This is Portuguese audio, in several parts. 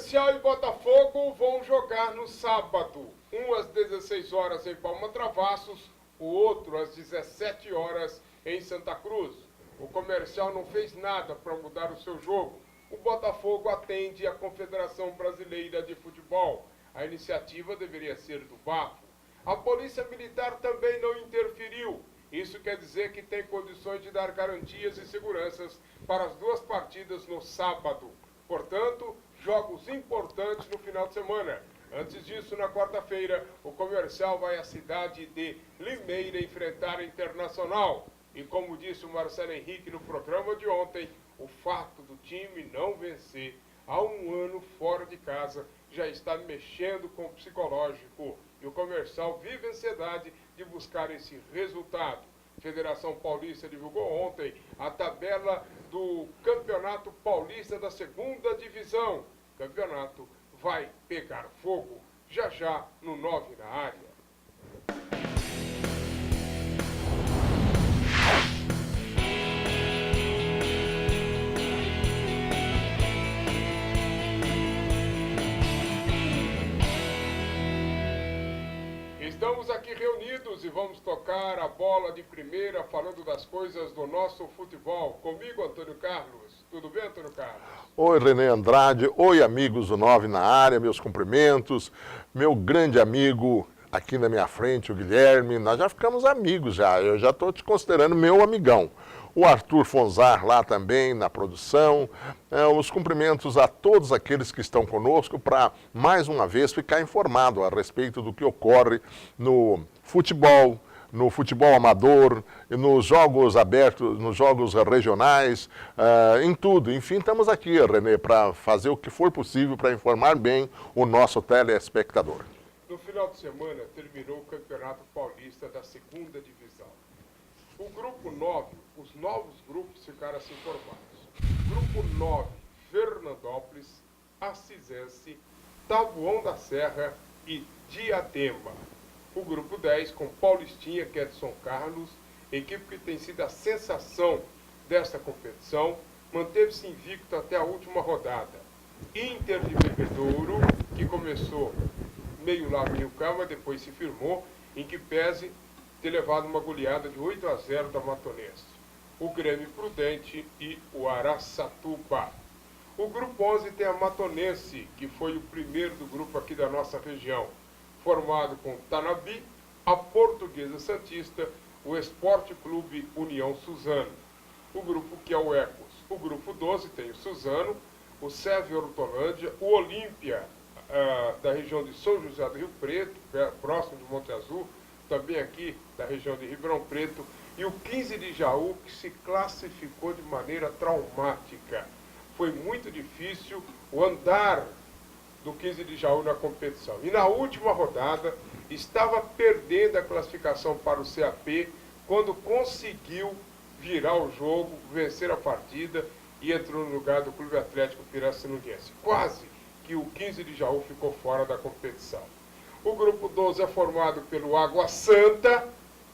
Comercial e Botafogo vão jogar no sábado, um às 16 horas em Palma Travassos, o outro às 17 horas em Santa Cruz. O Comercial não fez nada para mudar o seu jogo. O Botafogo atende à Confederação Brasileira de Futebol. A iniciativa deveria ser do Bafo. A Polícia Militar também não interferiu. Isso quer dizer que tem condições de dar garantias e seguranças para as duas partidas no sábado. Portanto, jogos importantes no final de semana. Antes disso, na quarta-feira, o Comercial vai à cidade de Limeira enfrentar a Internacional. E como disse o Marcelo Henrique no programa de ontem, o fato do time não vencer há um ano fora de casa já está mexendo com o psicológico. E o Comercial vive a ansiedade de buscar esse resultado. A Federação Paulista divulgou ontem a tabela do Campeonato Paulista da Segunda Divisão. O campeonato vai pegar fogo já já no 9 na área. Estamos aqui reunidos e vamos tocar a bola de primeira falando das coisas do nosso futebol. Comigo, Antônio Carlos. Tudo bem, Antônio Carlos? Oi, René Andrade. Oi, amigos do 9 na área. Meus cumprimentos. Meu grande amigo aqui na minha frente, o Guilherme. Nós já ficamos amigos já. Eu já estou te considerando meu amigão. O Arthur Fonzar lá também na produção. Os cumprimentos a todos aqueles que estão conosco para, mais uma vez, ficar informado a respeito do que ocorre no futebol amador, nos jogos abertos, nos jogos regionais, em tudo. Enfim, estamos aqui, René, para fazer o que for possível para informar bem o nosso telespectador. No final de semana, terminou o Campeonato Paulista da Segunda Divisão. O Grupo 9, os novos grupos ficaram assim formados. Grupo 9, Fernandópolis, Assisense, Taboão da Serra e Diadema. O Grupo 10, com Paulistinha, que é de São Carlos, equipe que tem sido a sensação desta competição, manteve-se invicto até a última rodada. Inter de Bebedouro, que começou meio lá, meio cá, mas depois se firmou, em que pese ter levado uma goleada de 8-0 da Matonense. O Grêmio Prudente e o Araçatuba. O Grupo 11 tem a Matonense, que foi o primeiro do grupo aqui da nossa região, formado com Tanabi, a Portuguesa Santista, o Esporte Clube União Suzano. O grupo que é o Ecos. O Grupo 12 tem o Suzano, o Sérvio Hortolândia, o Olímpia, da região de São José do Rio Preto, próximo de Monte Azul, também aqui da região de Ribeirão Preto, e o 15 de Jaú, que se classificou de maneira traumática. Foi muito difícil o andar do 15 de Jaú na competição. E na última rodada, estava perdendo a classificação para o CAP, quando conseguiu virar o jogo, vencer a partida e entrou no lugar do Clube Atlético Pirassunundense. Quase que o 15 de Jaú ficou fora da competição. O Grupo 12 é formado pelo Água Santa,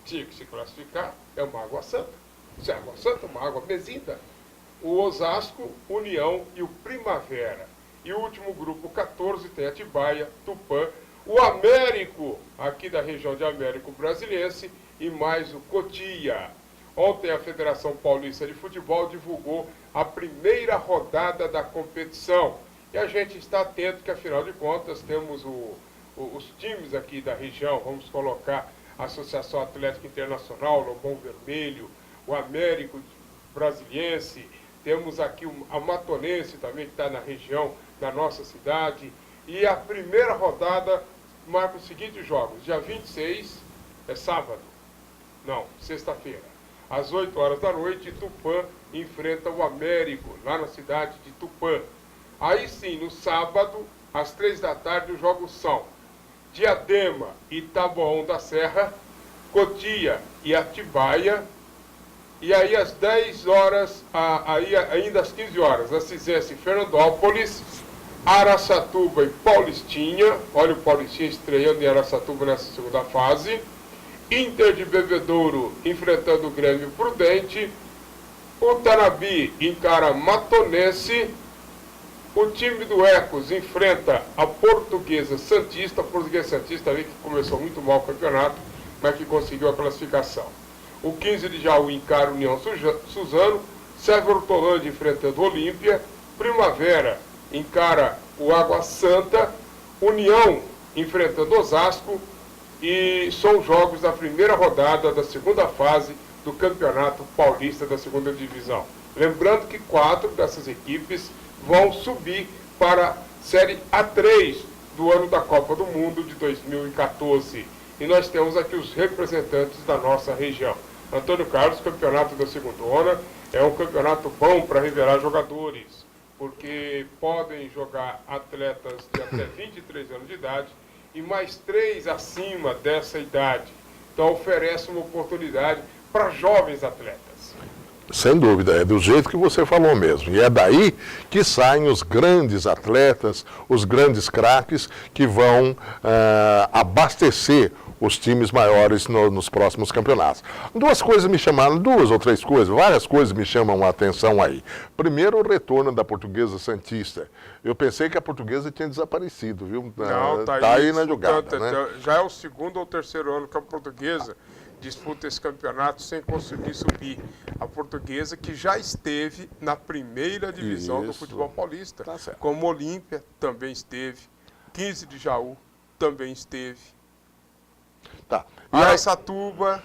tinha que se classificar, é uma Água Santa. Se é Água Santa, uma água mesinda. O Osasco, União e o Primavera. E o último grupo, 14, tem Atibaia, Tupã, o Américo, aqui da região de Américo Brasiliense, e mais o Cotia. Ontem a Federação Paulista de Futebol divulgou a primeira rodada da competição. E a gente está atento que, afinal de contas, temos os times aqui da região, vamos colocar a Associação Atlética Internacional, Lobão Vermelho, o Américo Brasiliense, temos aqui a Matonense também, que está na região da nossa cidade. E a primeira rodada marca os seguintes jogos. Dia 26, é sábado, não, sexta-feira, às 8 horas da noite, Tupã enfrenta o Américo, lá na cidade de Tupã. Aí sim, no sábado, às 3 da tarde, os jogos são Diadema e Taboão da Serra, Cotia e Atibaia, e aí às 10 horas, ainda às 15 horas, Assisense e Fernandópolis, Araçatuba e Paulistinha, olha o Paulistinha estreando em Araçatuba nessa segunda fase, Inter de Bebedouro enfrentando o Grêmio Prudente, o Tanabi encara Matonense, O time do Ecos enfrenta a Portuguesa Santista. A Portuguesa Santista ali que começou muito mal o campeonato, mas que conseguiu a classificação. O 15 de Jaú encara o União Suzano. Sérgio Hortolândia enfrentando o Olímpia. Primavera encara o Água Santa. União enfrentando Osasco. E são jogos da primeira rodada da segunda fase do Campeonato Paulista da Segunda Divisão. Lembrando que 4 dessas equipes vão subir para a Série A3 do ano da Copa do Mundo de 2014. E nós temos aqui os representantes da nossa região. Antônio Carlos, campeonato da segundona, é um campeonato bom para revelar jogadores, porque podem jogar atletas de até 23 anos de idade e mais 3 acima dessa idade. Então oferece uma oportunidade para jovens atletas. Sem dúvida, é do jeito que você falou mesmo. E é daí que saem os grandes atletas, os grandes craques que vão abastecer os times maiores nos próximos campeonatos. Duas coisas me chamaram, 2 ou 3 coisas, várias coisas me chamam a atenção aí. Primeiro, o retorno da Portuguesa Santista. Eu pensei que a Portuguesa tinha desaparecido, viu? Não, tá aí na jogada, né? Já é o 2º ou 3º ano que a Portuguesa disputa esse campeonato sem conseguir subir. A Portuguesa que já esteve na primeira divisão do futebol paulista, Tá certo. como Olímpia também esteve, 15 de Jaú também esteve. Tá. E Araçatuba.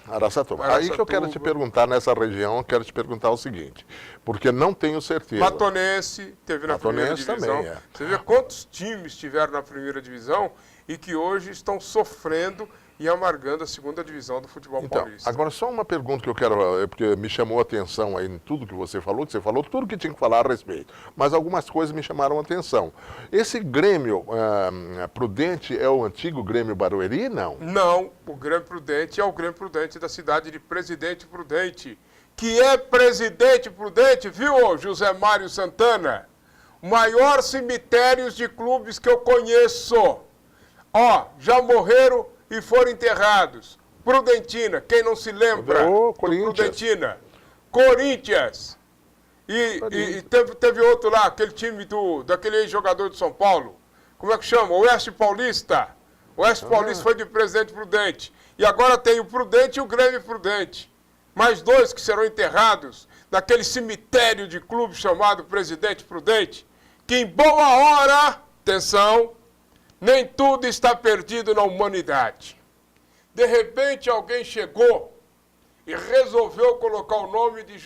Aí que eu quero te perguntar, nessa região, eu quero te perguntar o seguinte, porque não tenho certeza. Matonense teve na primeira divisão. Também, Você vê quantos times tiveram na primeira divisão e que hoje estão sofrendo e amargando a segunda divisão do futebol paulista. Agora só uma pergunta que eu quero, porque me chamou a atenção aí em tudo que você falou tudo que tinha que falar a respeito, mas algumas coisas me chamaram a atenção. Esse Grêmio Prudente é o antigo Grêmio Barueri, não? Não, o Grêmio Prudente é o Grêmio Prudente da cidade de Presidente Prudente, que é Presidente Prudente, viu, José Mário Santana? O maior cemitério de clubes que eu conheço. Ó, já morreram e foram enterrados. Prudentina, quem não se lembra do Prudentina? Corinthians. E teve outro lá, aquele time daquele ex-jogador de São Paulo. Como é que chama? Oeste Paulista. O Oeste Paulista foi de Presidente Prudente. E agora tem o Prudente e o Grêmio Prudente. Mais 2 que serão enterrados naquele cemitério de clube chamado Presidente Prudente. Que em boa hora, atenção, nem tudo está perdido na humanidade. De repente alguém chegou e resolveu colocar o nome de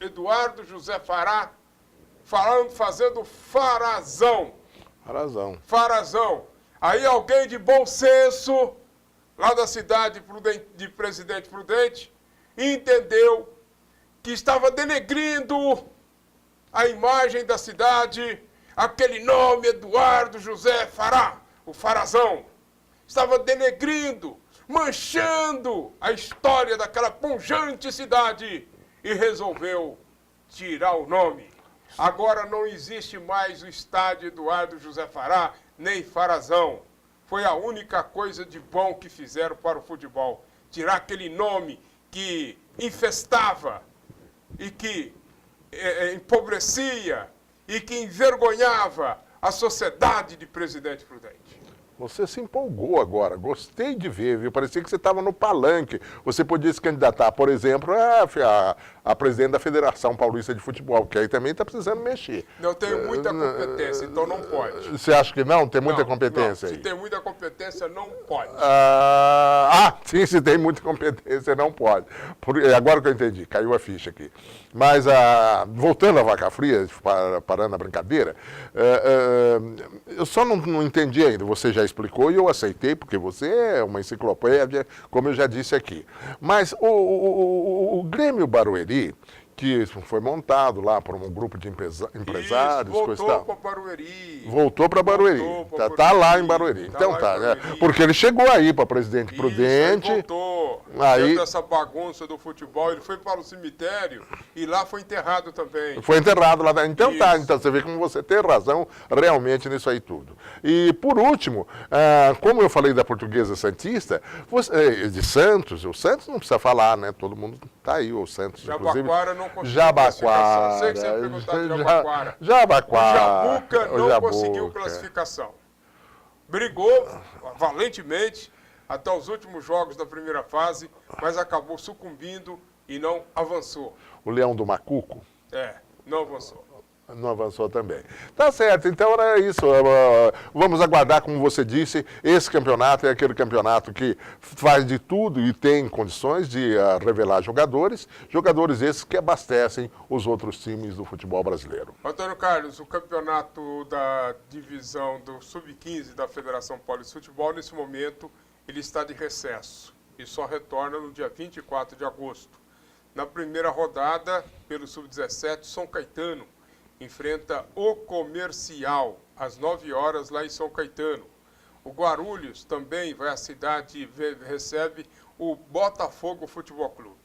Eduardo José Fará, fazendo Farazão. Farazão. Aí alguém de bom senso, lá da cidade de Presidente Prudente, entendeu que estava denegrindo a imagem da cidade. Aquele nome, Eduardo José Fará, o Farazão, estava denegrindo, manchando a história daquela pujante cidade e resolveu tirar o nome. Agora não existe mais o estádio Eduardo José Fará, nem Farazão. Foi a única coisa de bom que fizeram para o futebol. Tirar aquele nome que infestava e que empobrecia e que envergonhava a sociedade de Presidente Prudente. Você se empolgou agora, gostei de ver, viu? Parecia que você estava no palanque. Você podia se candidatar, por exemplo, a presidente da Federação Paulista de Futebol, que aí também está precisando mexer. Não tenho muita competência, então não pode. Você acha que não? Tem muita competência aí? Se tem muita competência, não pode. Sim, se tem muita competência, não pode. Agora que eu entendi, caiu a ficha aqui. Mas, voltando à vaca fria, parando a brincadeira, eu só não entendi ainda. Você já explicou e eu aceitei, porque você é uma enciclopédia, como eu já disse aqui. Mas o Grêmio Barueri, que foi montado lá por um grupo de empresários... Isso, voltou para Barueri. Voltou para Barueri. Está lá em Barueri. Então tá, né? Porque ele chegou aí para Presidente Prudente. Voltou. Aí, dentro dessa bagunça do futebol, ele foi para o cemitério e lá foi enterrado também. foi enterrado lá. Então tá, Isso. então você vê como você tem razão realmente nisso aí tudo. E por último, como eu falei da Portuguesa Santista, de Santos, o Santos não precisa falar, né? Todo mundo tá aí, o Santos, Jabaquara não conseguiu Jabaquara. classificação. Sei que você ia perguntar de Jabaquara. Jabaquara. O Jabuca não Jabuca. conseguiu classificação. Brigou valentemente até os últimos jogos da primeira fase, mas acabou sucumbindo e não avançou. O Leão do Macuco Não avançou. não avançou também. Tá certo, então era isso. Vamos aguardar, como você disse, esse campeonato é aquele campeonato que faz de tudo e tem condições de revelar jogadores esses que abastecem os outros times do futebol brasileiro. Antônio Carlos, o campeonato da divisão do Sub-15 da Federação Paulista de Futebol, nesse momento, ele está de recesso e só retorna no dia 24 de agosto. Na primeira rodada, pelo Sub-17, São Caetano enfrenta o Comercial, às 9 horas, lá em São Caetano. O Guarulhos também vai à cidade e recebe o Botafogo Futebol Clube.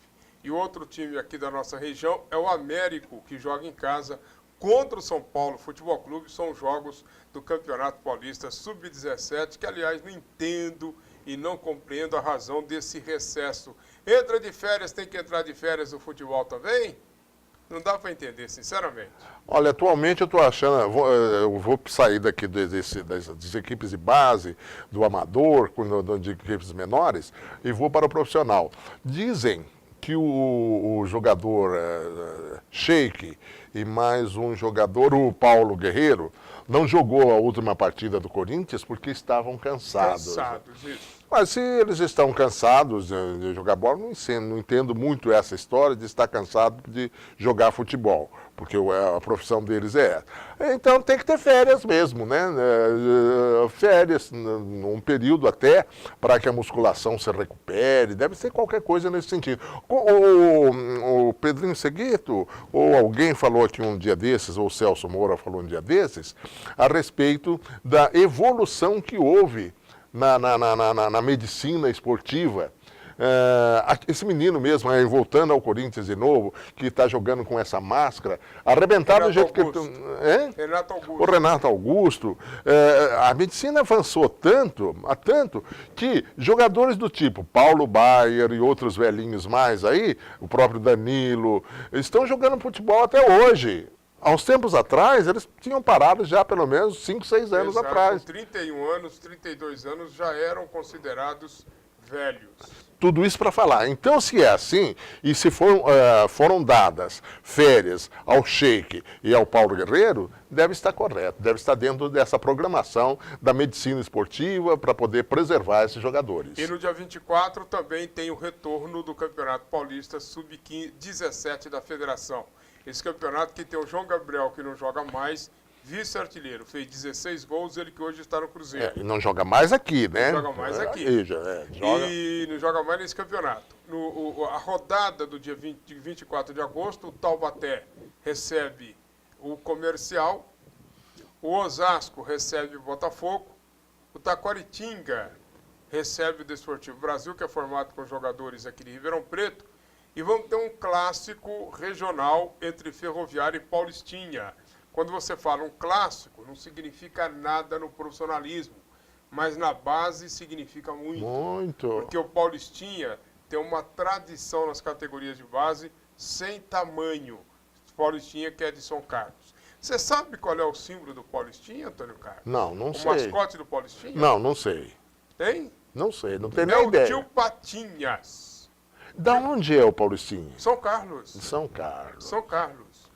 E outro time aqui da nossa região é o Américo, que joga em casa contra o São Paulo Futebol Clube. São jogos do Campeonato Paulista Sub-17, que, aliás, não entendo e não compreendo a razão desse recesso. Entra de férias, tem que entrar de férias o futebol também? Não dá para entender, sinceramente. Olha, atualmente eu estou achando, eu vou sair daqui das equipes de base, do amador, de equipes menores, e vou para o profissional. Dizem que o jogador Sheik e mais um jogador, o Paulo Guerreiro, não jogou a última partida do Corinthians porque estavam cansados. Cansados, isso. Mas se eles estão cansados de jogar bola, não entendo muito essa história de estar cansado de jogar futebol, porque a profissão deles é essa. Então tem que ter férias mesmo, né? Férias, num período até, para que a musculação se recupere, deve ser qualquer coisa nesse sentido. O Pedrinho Seguito, ou alguém falou aqui um dia desses, ou o Celso Moura falou um dia desses, a respeito da evolução que houve na medicina esportiva. Esse menino mesmo, voltando ao Corinthians de novo, que está jogando com essa máscara, arrebentado do jeito que... Renato Augusto. O Renato Augusto. A medicina avançou tanto que jogadores do tipo Paulo Baier e outros velhinhos mais aí, o próprio Danilo, estão jogando futebol até hoje. Há uns tempos atrás, eles tinham parado já pelo menos 5, 6 anos atrás. Com 31 anos, 32 anos já eram considerados velhos. Tudo isso para falar. Então, se é assim, e se foram dadas férias ao Sheik e ao Paulo Guerreiro, deve estar correto, deve estar dentro dessa programação da medicina esportiva para poder preservar esses jogadores. E no dia 24 também tem o retorno do Campeonato Paulista Sub-17 da Federação. Esse campeonato que tem o João Gabriel, que não joga mais, vice-artilheiro, fez 16 gols, ele que hoje está no Cruzeiro. E não joga mais aqui, né? Não joga mais aqui. E não joga mais nesse campeonato. A rodada do dia 24 de agosto, o Taubaté recebe o Comercial, o Osasco recebe o Botafogo, o Taquaritinga recebe o Desportivo Brasil, que é formado por jogadores aqui de Ribeirão Preto, e vamos ter um clássico regional entre Ferroviária e Paulistinha. Quando você fala um clássico, não significa nada no profissionalismo, mas na base significa muito. Muito. Porque o Paulistinha tem uma tradição nas categorias de base sem tamanho. Paulistinha, que é de São Carlos. Você sabe qual é o símbolo do Paulistinha, Antônio Carlos? Não sei. O mascote do Paulistinha? Não sei. Tem? Não sei, não tenho nem ideia. É o tio Patinhas. Da onde é o Paulistinha? São Carlos. São Carlos. São Carlos.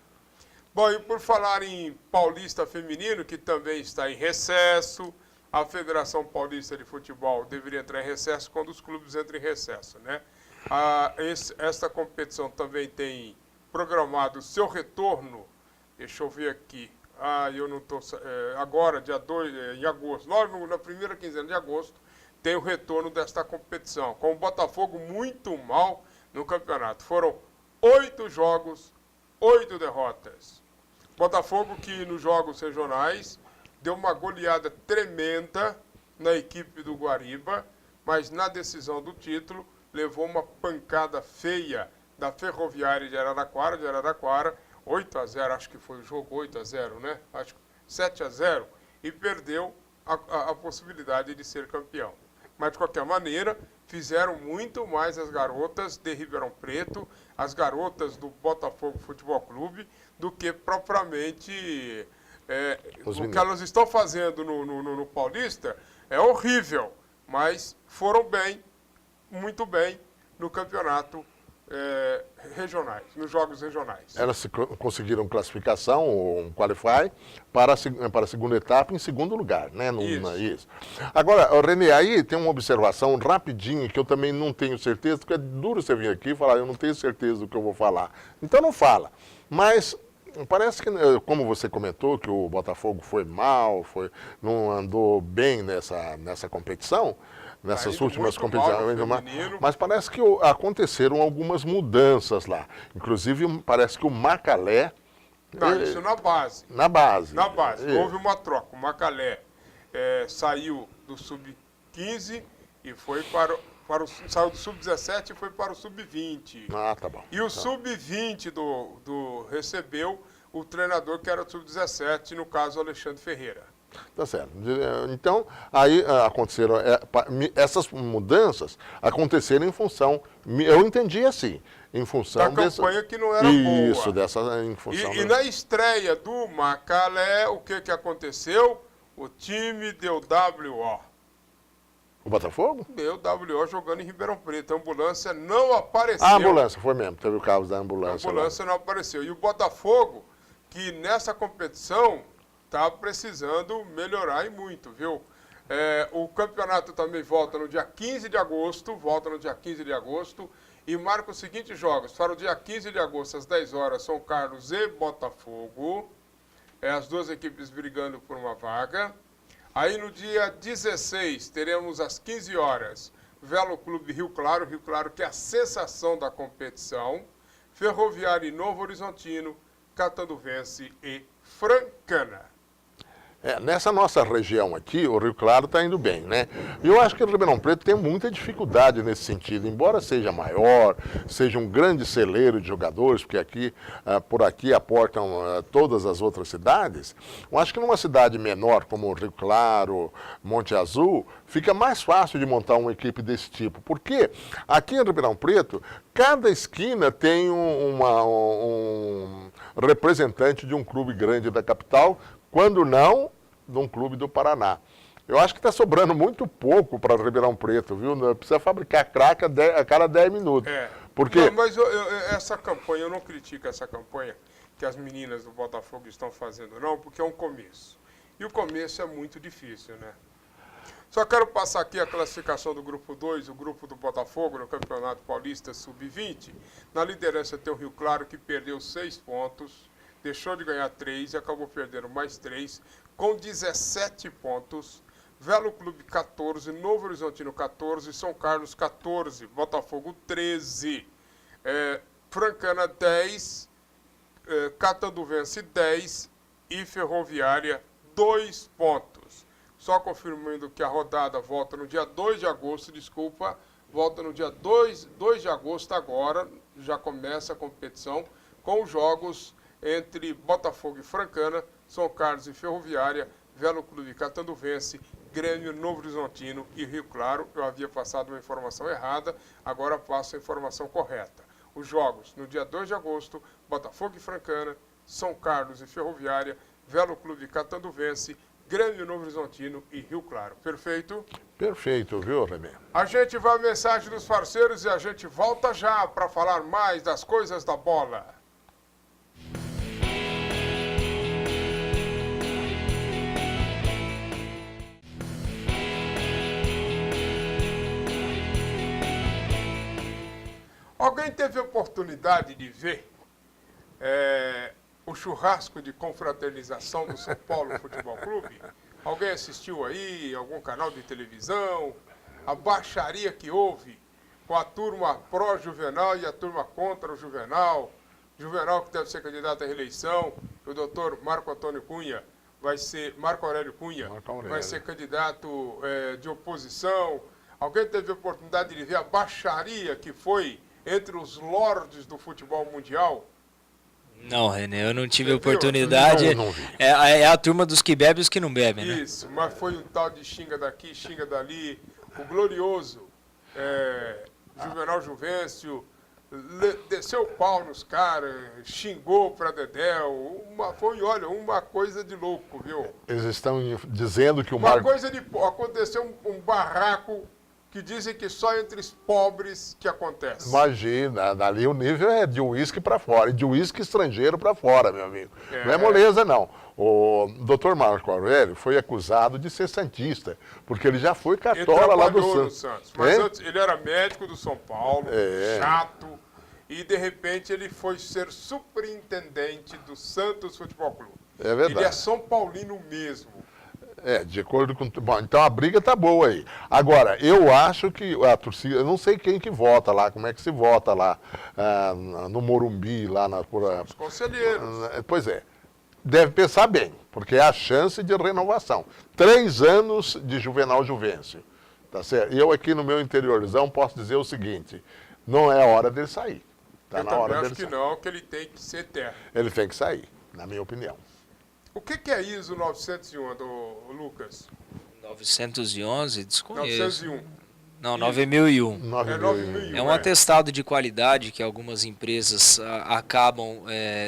Bom, e por falar em Paulista Feminino, que também está em recesso, a Federação Paulista de Futebol deveria entrar em recesso quando os clubes entram em recesso, né? Esta competição também tem programado o seu retorno, deixa eu ver aqui, eu não estou... agora, dia 2, em agosto, logo na primeira quinzena de agosto, tem o retorno desta competição, com o Botafogo muito mal no campeonato. Foram 8 jogos, 8 derrotas. Botafogo que nos jogos regionais deu uma goleada tremenda na equipe do Guariba, mas na decisão do título levou uma pancada feia da Ferroviária de Araraquara, 8-0, acho que foi o jogo 8-0, né? Acho que 7-0, e perdeu a possibilidade de ser campeão. Mas, de qualquer maneira, fizeram muito mais as garotas de Ribeirão Preto, as garotas do Botafogo Futebol Clube, do que propriamente o que elas estão fazendo no Paulista é horrível, mas foram bem, muito bem, no campeonato regionais, nos jogos regionais. Elas conseguiram classificação, ou um qualify, para a segunda etapa em segundo lugar, né? Isso. Agora, Renê, aí tem uma observação rapidinho que eu também não tenho certeza, porque é duro você vir aqui e falar, eu não tenho certeza do que eu vou falar. Então não fala. Mas parece que, como você comentou, que o Botafogo foi mal, não andou bem nessa competição, nessas últimas competições, mas parece que aconteceram algumas mudanças lá. Inclusive, parece que o Macalé... Não, isso na base. Na base. Na base. Houve uma troca. O Macalé saiu do Sub-15 e foi saiu do Sub-17 e foi para o Sub-20. Ah, tá bom. E o Sub-20 recebeu o treinador que era do Sub-17, no caso, Alexandre Ferreira. Tá certo. Então, aí aconteceram, essas mudanças aconteceram em função, eu entendi assim, em função da campanha que não era boa. Isso, em função. E na estreia do Macalé, o que aconteceu? O time deu WO. O Botafogo? Deu WO jogando em Ribeirão Preto. A ambulância não apareceu. A ambulância, foi mesmo, teve o caso da ambulância. A ambulância não apareceu. E o Botafogo, que nessa competição está precisando melhorar e muito, viu? O campeonato também volta no dia 15 de agosto, e marca os seguintes jogos. Para o dia 15 de agosto, às 10 horas, São Carlos e Botafogo. As duas equipes brigando por uma vaga. Aí no dia 16, teremos às 15 horas, Velo Clube Rio Claro que é a sensação da competição. Ferroviária e Novo Horizontino, Catanduvense e Francana. Nessa nossa região aqui, o Rio Claro está indo bem, né? E eu acho que o Ribeirão Preto tem muita dificuldade nesse sentido, embora seja maior, seja um grande celeiro de jogadores, porque por aqui aportam todas as outras cidades. Eu acho que numa cidade menor, como o Rio Claro, Monte Azul, fica mais fácil de montar uma equipe desse tipo, porque aqui em Ribeirão Preto, cada esquina tem um representante de um clube grande da capital, quando não, de um clube do Paraná. Eu acho que está sobrando muito pouco para Ribeirão Preto, viu? Precisa fabricar craque a cada 10 minutos. Porque... Não, mas essa campanha, eu não critico essa campanha que as meninas do Botafogo estão fazendo, não, porque é um começo. E o começo é muito difícil, né? Só quero passar aqui a classificação do grupo 2, o grupo do Botafogo, no Campeonato Paulista Sub-20. Na liderança tem o Rio Claro, que perdeu 6 pontos. Deixou de ganhar 3 e acabou perdendo mais 3, com 17 pontos. Velo Clube 14, Novo Horizontino 14, São Carlos 14, Botafogo 13, Francana 10, Catanduvense 10 e Ferroviária 2 pontos. Só confirmando que a rodada volta no dia 2 de agosto, volta no dia 2 de agosto agora, já começa a competição com os jogos entre Botafogo e Francana, São Carlos e Ferroviária, Velo Clube Catanduvense, Grêmio, Novo Horizontino e Rio Claro. Eu havia passado uma informação errada, agora passo a informação correta. Os jogos no dia 2 de agosto, Botafogo e Francana, São Carlos e Ferroviária, Velo Clube Catanduvense, Grêmio, Novo Horizontino e Rio Claro. Perfeito? Perfeito, viu, Renê? A gente vai à mensagem dos parceiros e a gente volta já para falar mais das coisas da bola. Alguém teve a oportunidade de ver o churrasco de confraternização do São Paulo Futebol Clube? Alguém assistiu aí, algum canal de televisão? A baixaria que houve com a turma pró-Juvenal e a turma contra o Juvenal. Juvenal que deve ser candidato à reeleição. O doutor Marco Aurélio Cunha vai ser candidato de oposição. Alguém teve a oportunidade de ver a baixaria que foi entre os lordes do futebol mundial? Não, René, eu não tive Você oportunidade. Não vi. É a turma dos que bebem e os que não bebem, né? Isso, mas foi um tal de xinga daqui, xinga dali, o glorioso Juvenal Juvencio desceu o pau nos caras, xingou pra Dedéu, foi, olha, uma coisa de louco, viu? Eles estão dizendo que o Uma Marco... coisa de... Aconteceu um barraco que dizem que só entre os pobres que acontece. Imagina, dali o nível é de uísque para fora, e de uísque estrangeiro para fora, meu amigo. Não é moleza, não. O Dr. Marco Aurélio foi acusado de ser santista, porque ele já foi cartola lá do Santos. Mas antes, ele era médico do São Paulo, chato, e de repente ele foi ser superintendente do Santos Futebol Clube. É verdade. Ele é São Paulino mesmo. De acordo com... Bom, então a briga tá boa aí. Agora, eu acho que a torcida... Eu não sei quem que vota lá, como é que se vota lá no Morumbi, lá na... Os conselheiros. Pois é. Deve pensar bem, porque é a chance de renovação. 3 anos de Juvenal Juvencio. Tá certo? E eu aqui no meu interiorzão posso dizer o seguinte, não é hora dele sair. Tá Eu na também hora acho dele que sair. não, que ele tem que ser eterno. Ele tem que sair, na minha opinião. O que é ISO 901, Lucas? 911, desconheço. 901. Não, 9001. 9001. É um atestado de qualidade que algumas empresas acabam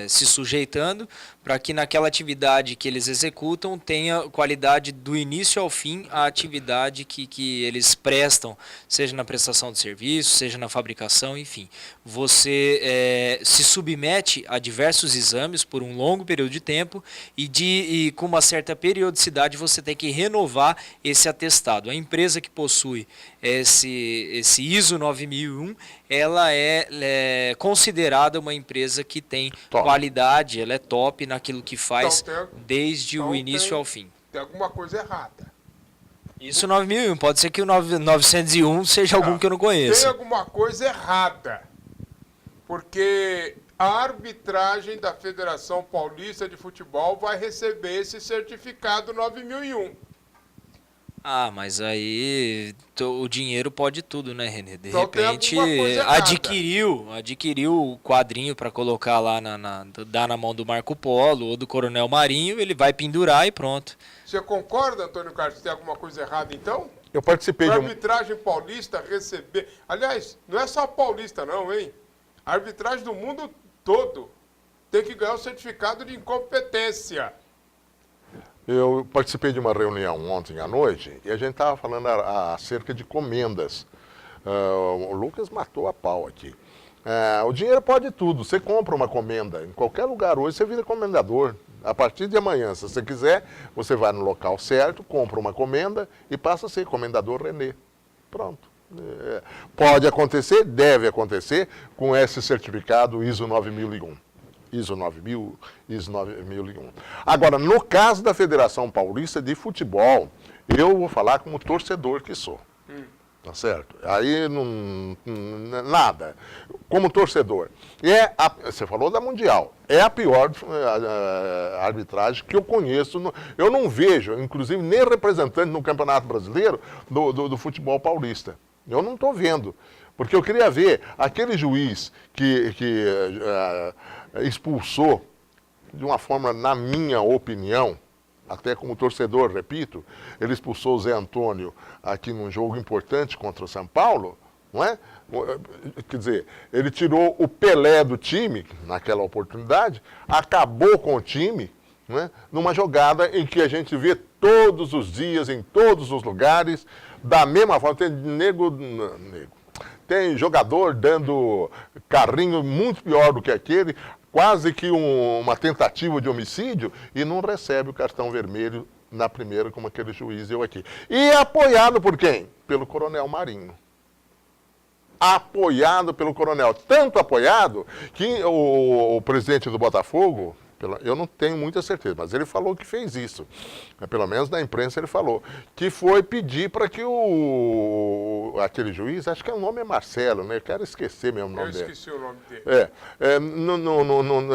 se sujeitando para que naquela atividade que eles executam tenha qualidade do início ao fim a atividade que eles prestam, seja na prestação de serviço, seja na fabricação, enfim. Você se submete a diversos exames por um longo período de tempo e com uma certa periodicidade você tem que renovar esse atestado. A empresa que possui esse ISO 9001, ela é considerada uma empresa que tem qualidade, ela é top naquilo que faz desde o início ao fim. Tem alguma coisa errada. Isso 9001, pode ser que o 901 seja algum que eu não conheço. Tem alguma coisa errada, porque a arbitragem da Federação Paulista de Futebol vai receber esse certificado 9001. Ah, mas aí o dinheiro pode tudo, né, René? De Então repente tem alguma coisa errada. adquiriu o quadrinho para colocar lá, dar na mão do Marco Polo ou do Coronel Marinho, ele vai pendurar e pronto. Você concorda, Antônio Carlos, que tem alguma coisa errada então? Eu participei Para de a arbitragem paulista receber... Aliás, não é só paulista não, hein? A arbitragem do mundo todo tem que ganhar o certificado de incompetência. Eu participei de uma reunião ontem à noite e a gente estava falando acerca de comendas. O Lucas matou a pau aqui. O dinheiro pode tudo. Você compra uma comenda em qualquer lugar hoje, você vira comendador. A partir de amanhã, se você quiser, você vai no local certo, compra uma comenda e passa a ser comendador René. Pronto. Pode acontecer, deve acontecer com esse certificado ISO 9001. ISO 9000, ISO 9001. Agora, no caso da Federação Paulista de Futebol, eu vou falar como torcedor que sou. Tá certo? Aí nada. Como torcedor. Você falou da Mundial. É a pior arbitragem que eu conheço. Eu não vejo, inclusive, nem representante no Campeonato Brasileiro do futebol paulista. Eu não estou vendo. Porque eu queria ver aquele juiz que expulsou, de uma forma, na minha opinião, até como torcedor, repito, ele expulsou o Zé Antônio aqui num jogo importante contra o São Paulo, não é? Quer dizer, ele tirou o Pelé do time, naquela oportunidade, acabou com o time, não é? Numa jogada em que a gente vê todos os dias, em todos os lugares, da mesma forma, tem jogador dando carrinho muito pior do que aquele, quase que uma tentativa de homicídio, e não recebe o cartão vermelho na primeira, como aquele juiz deu aqui. E apoiado por quem? Pelo Coronel Marinho. Apoiado pelo Coronel. Tanto apoiado que o presidente do Botafogo, eu não tenho muita certeza, mas ele falou que fez isso. Pelo menos na imprensa ele falou. Que foi pedir para que aquele juiz, acho que o nome é Marcelo, né? Eu quero esquecer mesmo o nome dele. Eu esqueci o nome dele.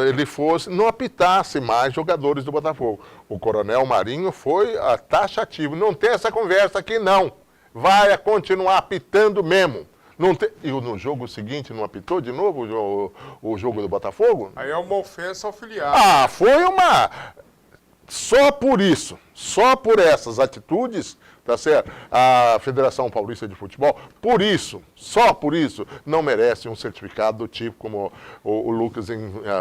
Ele não apitasse mais jogadores do Botafogo. O Coronel Marinho foi taxativo. Não tem essa conversa aqui, não. vai continuar apitando mesmo. Não tem... E no jogo seguinte não apitou de novo o jogo do Botafogo? Aí é uma ofensa ao filiado. Ah, foi uma... Só por isso, só por essas atitudes, tá certo? A Federação Paulista de Futebol, por isso, só por isso, não merece um certificado do tipo como o Lucas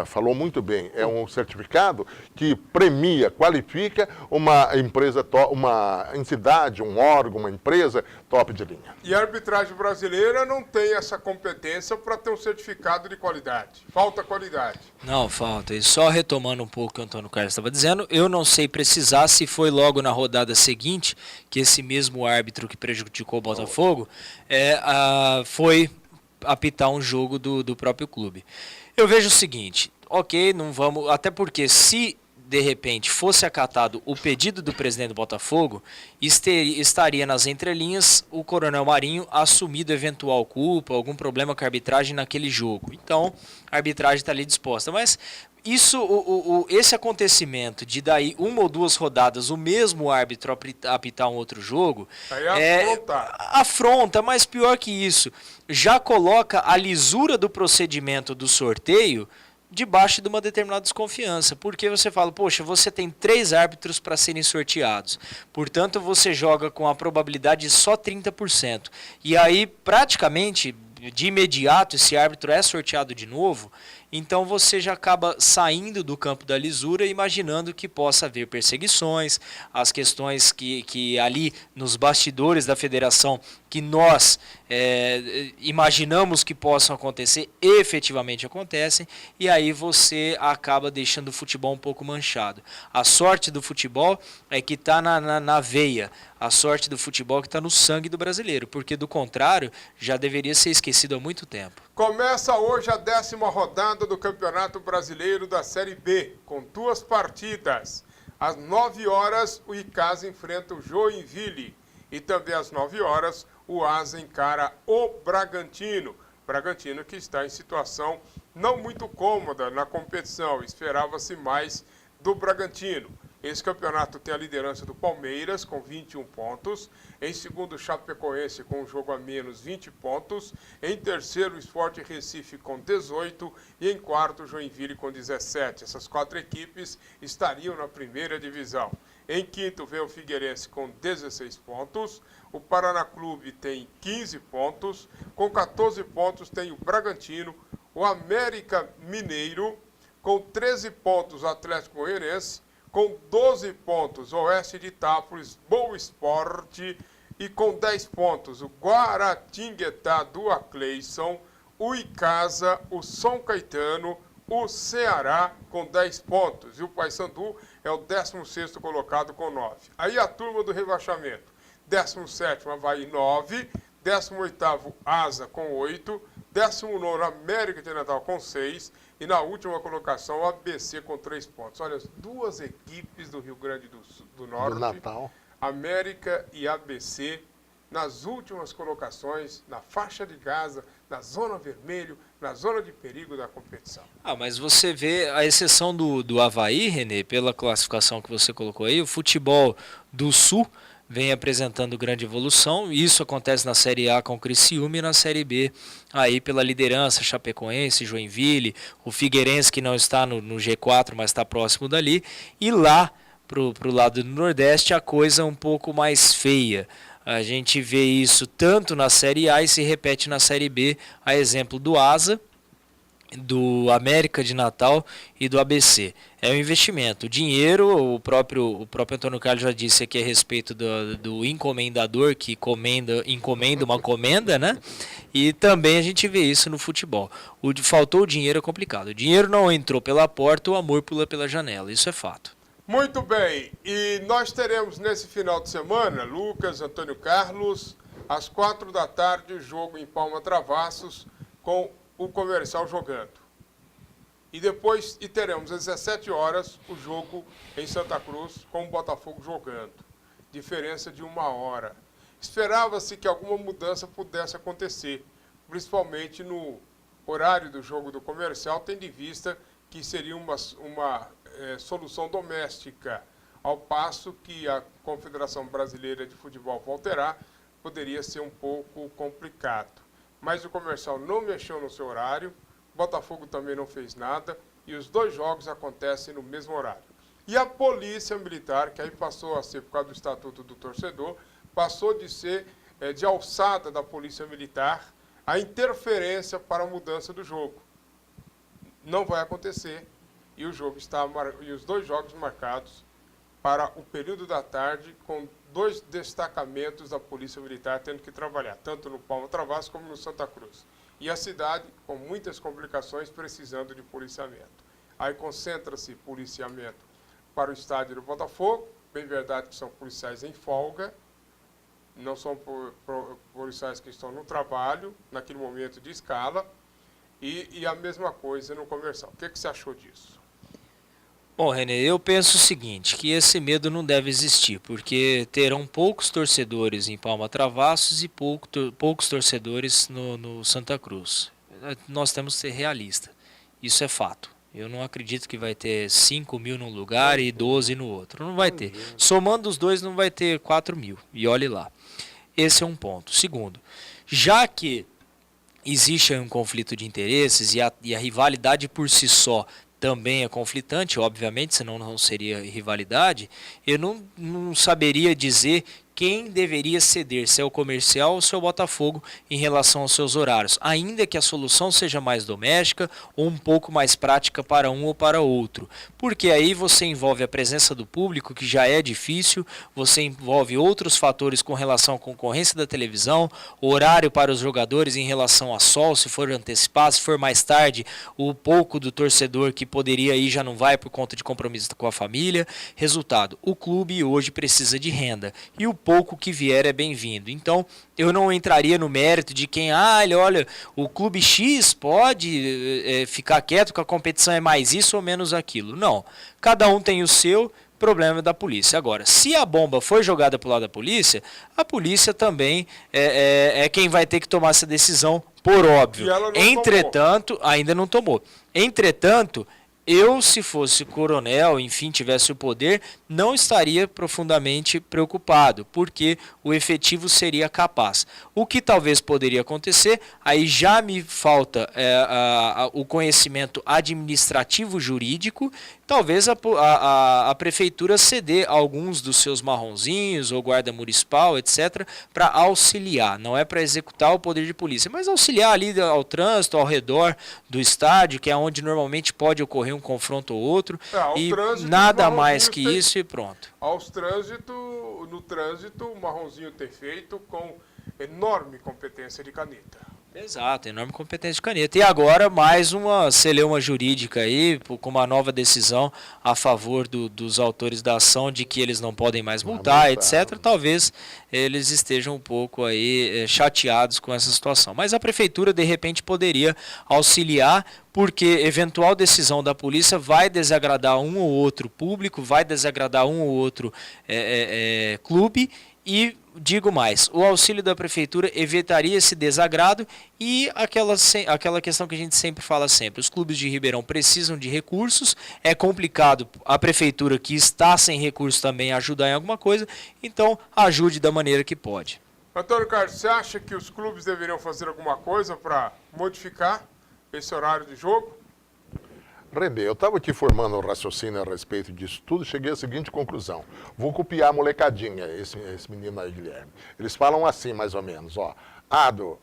falou muito bem. É um certificado que premia, qualifica uma empresa, uma entidade, um órgão, uma empresa top de linha. E a arbitragem brasileira não tem essa competência para ter um certificado de qualidade. Falta qualidade. Não, falta. E só retomando um pouco o que o Antônio Carlos estava dizendo, eu não sei precisar se foi logo na rodada seguinte que esse mesmo árbitro que prejudicou o Botafogo foi apitar um jogo do próprio clube. Eu vejo o seguinte, ok, não vamos... Até porque se de repente fosse acatado o pedido do presidente do Botafogo, estaria nas entrelinhas o Coronel Marinho assumido eventual culpa, algum problema com a arbitragem naquele jogo. Então, a arbitragem está ali disposta. Mas esse acontecimento de daí uma ou duas rodadas o mesmo árbitro apitar um outro jogo afronta, mas pior que isso, já coloca a lisura do procedimento do sorteio debaixo de uma determinada desconfiança, porque você fala, poxa, você tem 3 árbitros para serem sorteados, portanto você joga com a probabilidade de só 30%, e aí praticamente de imediato esse árbitro é sorteado de novo, então você já acaba saindo do campo da lisura, imaginando que possa haver perseguições, as questões que ali nos bastidores da federação, que nós imaginamos que possam acontecer, efetivamente acontecem, e aí você acaba deixando o futebol um pouco manchado. A sorte do futebol é que está na veia, a sorte do futebol é que está no sangue do brasileiro, porque do contrário, já deveria ser esquecido há muito tempo. Começa hoje a 10ª rodada do Campeonato Brasileiro da Série B, com 2 partidas. Às 9 horas, o Icasa enfrenta o Joinville. E também às 9 horas, o Asa encara o Bragantino. Bragantino que está em situação não muito cômoda na competição. Esperava-se mais do Bragantino. Esse campeonato tem a liderança do Palmeiras, com 21 pontos. Em segundo, o Chapecoense, com um jogo a menos, 20 pontos. Em terceiro, o Sport Recife, com 18. E em quarto, o Joinville, com 17. Essas 4 equipes estariam na primeira divisão. Em quinto, vem o Figueirense, com 16 pontos. O Paraná Clube tem 15 pontos. Com 14 pontos, tem o Bragantino. O América Mineiro, com 13 pontos, o Atlético Goianiense. Com 12 pontos, o Oeste de Itápolis, Boa Esporte, e com 10 pontos, o Guaratinguetá do Acleison, o Icasa, o São Caetano, o Ceará com 10 pontos. E o Paysandu é o 16º colocado com 9. Aí a turma do rebaixamento, 17º Avaí 9, 18º Asa com 8, 19º América de Natal com 6, e na última colocação, o ABC com 3 pontos. Olha, as 2 equipes do Rio Grande do Norte, do Natal, América e ABC, nas últimas colocações, na faixa de Gaza, na zona vermelho, na zona de perigo da competição. Mas você vê, a exceção do Avaí, Renê, pela classificação que você colocou aí, o futebol do Sul vem apresentando grande evolução. Isso acontece na Série A com o Criciúma e na Série B aí pela liderança, Chapecoense, Joinville, o Figueirense que não está no G4, mas está próximo dali. E lá, pro lado do Nordeste, a coisa é um pouco mais feia. A gente vê isso tanto na Série A e se repete na Série B, a exemplo do Asa, do América de Natal e do ABC. É um investimento. O dinheiro, o próprio Antônio Carlos já disse aqui a respeito do encomendador que encomenda uma comenda, né? E também a gente vê isso no futebol. Faltou o dinheiro é complicado. O dinheiro não entrou pela porta, o amor pula pela janela. Isso é fato. Muito bem. E nós teremos nesse final de semana, Lucas, Antônio Carlos, às 4 da tarde, o jogo em Palma Travassos com o Comercial jogando. E depois teremos às 17 horas o jogo em Santa Cruz com o Botafogo jogando. Diferença de 1 hora. Esperava-se que alguma mudança pudesse acontecer, principalmente no horário do jogo do Comercial, tendo em vista que seria uma solução doméstica, ao passo que a Confederação Brasileira de Futebol voltará poderia ser um pouco complicado. Mas o Comercial não mexeu no seu horário, o Botafogo também não fez nada, e os 2 jogos acontecem no mesmo horário. E a Polícia Militar, que aí passou a ser, por causa do Estatuto do Torcedor, passou de ser de alçada da Polícia Militar a interferência para a mudança do jogo. Não vai acontecer, e os 2 jogos marcados para o período da tarde, com 2 destacamentos da Polícia Militar tendo que trabalhar, tanto no Palma Travasso como no Santa Cruz. E a cidade, com muitas complicações, precisando de policiamento. Aí concentra-se policiamento para o estádio do Botafogo, bem verdade que são policiais em folga, não são policiais que estão no trabalho, naquele momento de escala, e a mesma coisa no Comercial. O que você achou disso? Bom, Renê, eu penso o seguinte, que esse medo não deve existir, porque terão poucos torcedores em Palma Travassos e poucos torcedores no Santa Cruz. Nós temos que ser realistas, isso é fato. Eu não acredito que vai ter 5 mil num lugar e 12 no outro, não vai ter. Somando os dois não vai ter 4 mil, e olhe lá. Esse é um ponto. Segundo, já que existe um conflito de interesses e a rivalidade por si só também é conflitante, obviamente, senão não seria rivalidade, eu não saberia dizer quem deveria ceder, se é o Comercial ou se é o Botafogo, em relação aos seus horários, ainda que a solução seja mais doméstica ou um pouco mais prática para um ou para outro, porque aí você envolve a presença do público, que já é difícil, você envolve outros fatores com relação à concorrência da televisão, horário para os jogadores em relação a sol, se for antecipado, se for mais tarde, o pouco do torcedor que poderia ir já não vai por conta de compromisso com a família. Resultado, o clube hoje precisa de renda, e o pouco que vier é bem-vindo. Então, eu não entraria no mérito de quem, olha, o clube X pode ficar quieto que a competição é mais isso ou menos aquilo. Não, cada um tem o seu problema da polícia. Agora, se a bomba foi jogada para o lado da polícia, a polícia também é quem vai ter que tomar essa decisão, por óbvio. Entretanto, ainda não tomou. Entretanto, eu, se fosse coronel, enfim, tivesse o poder, não estaria profundamente preocupado, porque o efetivo seria capaz. O que talvez poderia acontecer, aí já me falta o conhecimento administrativo jurídico, talvez a prefeitura ceder alguns dos seus marronzinhos ou guarda municipal, etc., para auxiliar. Não é para executar o poder de polícia, mas auxiliar ali ao trânsito, ao redor do estádio, que é onde normalmente pode ocorrer um confronto ou outro, e nada mais que isso e pronto. No trânsito, o Marronzinho tem feito com enorme competência de caneta. Exato, enorme competência de caneta. E agora mais uma celeuma jurídica aí, com uma nova decisão a favor dos autores da ação, de que eles não podem mais multar, etc. Talvez eles estejam um pouco aí chateados com essa situação. Mas a prefeitura, de repente, poderia auxiliar, porque eventual decisão da polícia vai desagradar um ou outro público, vai desagradar um ou outro clube. E digo mais, o auxílio da prefeitura evitaria esse desagrado e aquela questão que a gente sempre fala sempre, os clubes de Ribeirão precisam de recursos, é complicado a prefeitura que está sem recursos também ajudar em alguma coisa, então ajude da maneira que pode. Antônio Carlos, você acha que os clubes deveriam fazer alguma coisa para modificar esse horário de jogo? Renê, eu estava aqui formando um raciocínio a respeito disso tudo, cheguei à seguinte conclusão. Vou copiar a molecadinha, esse menino aí, Guilherme. Eles falam assim, mais ou menos, ó. Ado,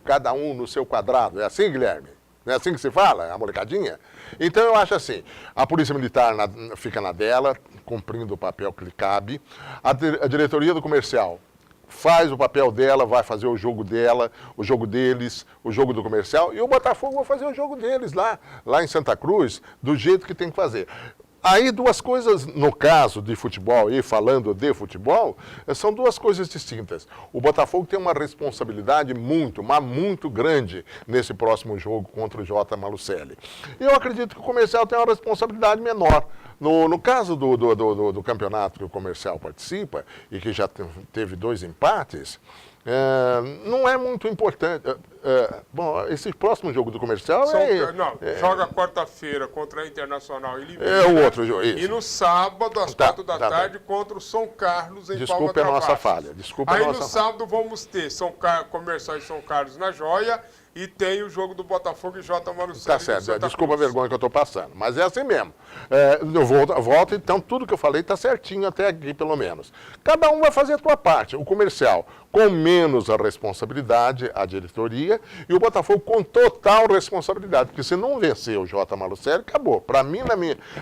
cada um no seu quadrado. É assim, Guilherme? Não é assim que se fala, a molecadinha? Então eu acho assim, a Polícia Militar fica na dela, cumprindo o papel que lhe cabe. A diretoria do comercial faz o papel dela, vai fazer o jogo dela, o jogo deles, o jogo do comercial, e o Botafogo vai fazer o jogo deles lá em Santa Cruz, do jeito que tem que fazer. Aí duas coisas, no caso de futebol, e falando de futebol, são duas coisas distintas. O Botafogo tem uma responsabilidade muito grande nesse próximo jogo contra o J. Malucelli. E eu acredito que o comercial tem uma responsabilidade menor. No caso do campeonato que o comercial participa, e que já teve 2 empates, não é muito importante. Bom, esse próximo jogo do Comercial joga quarta-feira contra a Internacional em Limeira. É o outro jogo, isso. E no sábado, às 4 da tarde, contra o São Carlos em Palma Desculpe a nossa Travassos. falha. Aí no sábado vamos ter Comercial e São Carlos na Joia e tem o jogo do Botafogo e J. Malucelli. Tá certo, desculpa a vergonha que eu estou passando, mas é assim mesmo. Eu volto, então tudo que eu falei está certinho até aqui, pelo menos. Cada um vai fazer a sua parte. O Comercial com menos a responsabilidade, a diretoria, e o Botafogo com total responsabilidade, porque se não vencer o J. Malucelli, acabou. Para mim,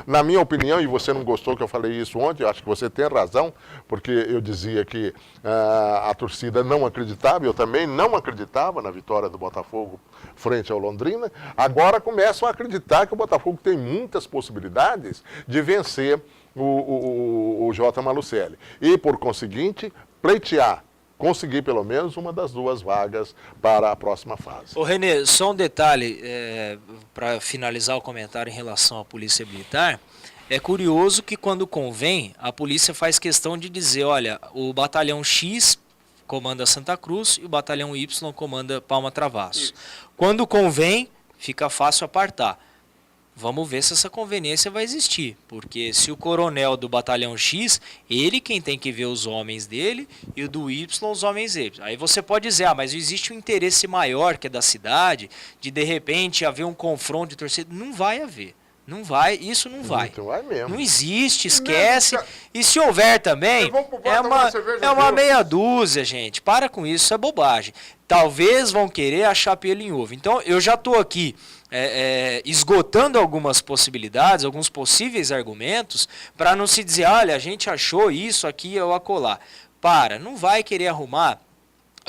na minha opinião, e você não gostou que eu falei isso ontem, eu acho que você tem razão, porque eu dizia que a torcida não acreditava, eu também não acreditava na vitória do Botafogo frente ao Londrina. Agora começam a acreditar que o Botafogo tem muitas possibilidades de vencer o J. Malucelli. E, por conseguinte, pleitear, conseguir pelo menos uma das 2 vagas para a próxima fase. Ô Renê, só um detalhe para finalizar o comentário em relação à Polícia Militar. É curioso que quando convém, a polícia faz questão de dizer, olha, o batalhão X comanda Santa Cruz e o batalhão Y comanda Palma Travassos. Quando convém, fica fácil apartar. Vamos ver se essa conveniência vai existir, porque se o coronel do batalhão X, ele quem tem que ver os homens dele e o do Y os homens dele. Aí você pode dizer, mas existe um interesse maior que é da cidade, de repente haver um confronto de torcida. Não vai haver. Não vai, isso não vai. Não vai mesmo. Não existe, esquece. E se houver também, é uma meia dúzia, gente. Para com isso, isso é bobagem. Talvez vão querer achar pelo em ovo. Então, eu já estou aqui esgotando algumas possibilidades, alguns possíveis argumentos, para não se dizer, olha, a gente achou isso aqui ou acolá. Não vai querer arrumar